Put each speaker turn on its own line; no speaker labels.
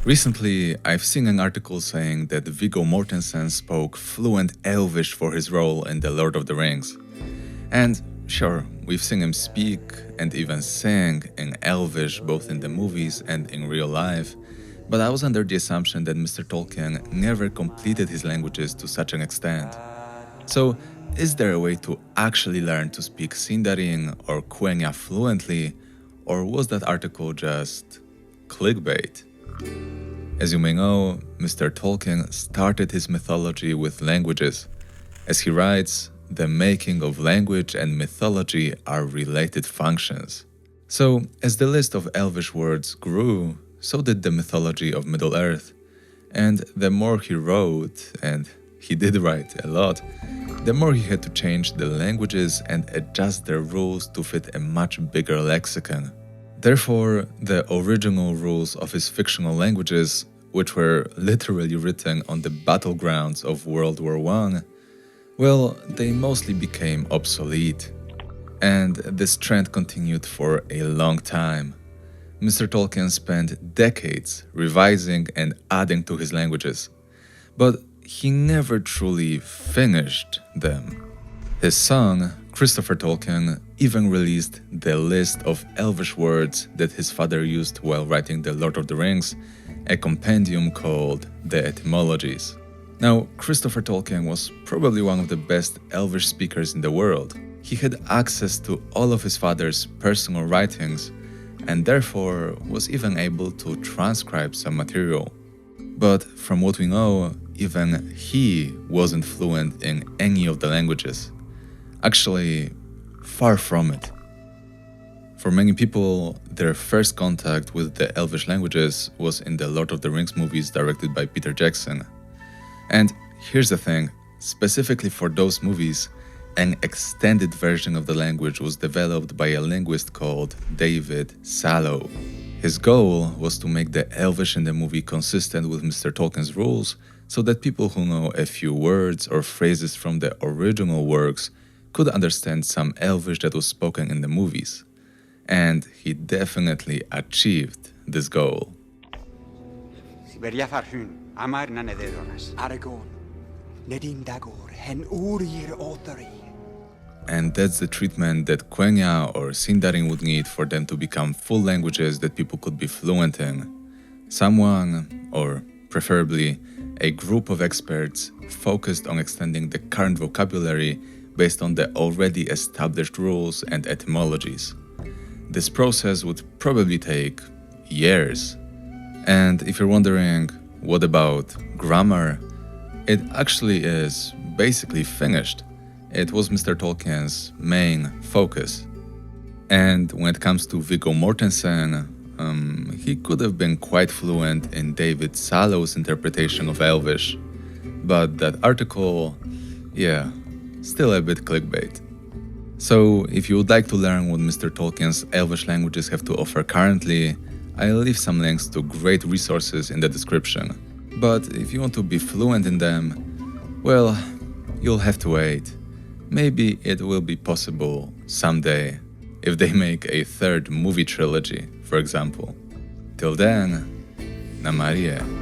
Recently, I've seen an article saying that Viggo Mortensen spoke fluent Elvish for his role in The Lord of the Rings. And sure, we've seen him speak and even sing in Elvish both in the movies and in real life, but I was under the assumption that Mr. Tolkien never completed his languages to such an extent. So, is there a way to actually learn to speak Sindarin or Quenya fluently, or was that article just clickbait? As you may know, Mr. Tolkien started his mythology with languages. As he writes, the making of language and mythology are related functions. So, as the list of Elvish words grew, so did the mythology of Middle-earth. And the more he wrote, and he did write a lot, the more he had to change the languages and adjust their rules to fit a much bigger lexicon. Therefore, the original rules of his fictional languages, which were literally written on the battlegrounds of World War I, well, they mostly became obsolete. And this trend continued for a long time. Mr. Tolkien spent decades revising and adding to his languages, but he never truly finished them. His son, Christopher Tolkien, even released the list of Elvish words that his father used while writing The Lord of the Rings, a compendium called The Etymologies. Now, Christopher Tolkien was probably one of the best Elvish speakers in the world. He had access to all of his father's personal writings, and therefore was even able to transcribe some material. But from what we know, even he wasn't fluent in any of the languages. Actually, far from it. For many people, their first contact with the Elvish languages was in the Lord of the Rings movies directed by Peter Jackson. And here's the thing, specifically for those movies, an extended version of the language was developed by a linguist called David Sallow. His goal was to make the Elvish in the movie consistent with Mr. Tolkien's rules, so that people who know a few words or phrases from the original works could understand some Elvish that was spoken in the movies. And he definitely achieved this goal. And that's the treatment that Quenya or Sindarin would need for them to become full languages that people could be fluent in. Someone, or preferably a group of experts, focused on extending the current vocabulary based on the already established rules and etymologies. This process would probably take years. And if you're wondering, what about grammar? It actually is basically finished. It was Mr. Tolkien's main focus. And when it comes to Viggo Mortensen, he could have been quite fluent in David Sallow's interpretation of Elvish. But that article, yeah, still a bit clickbait. So, if you would like to learn what Mr. Tolkien's Elvish languages have to offer currently, I'll leave some links to great resources in the description. But if you want to be fluent in them, well, you'll have to wait. Maybe it will be possible someday, if they make a third movie trilogy, for example. Till then, Namarie.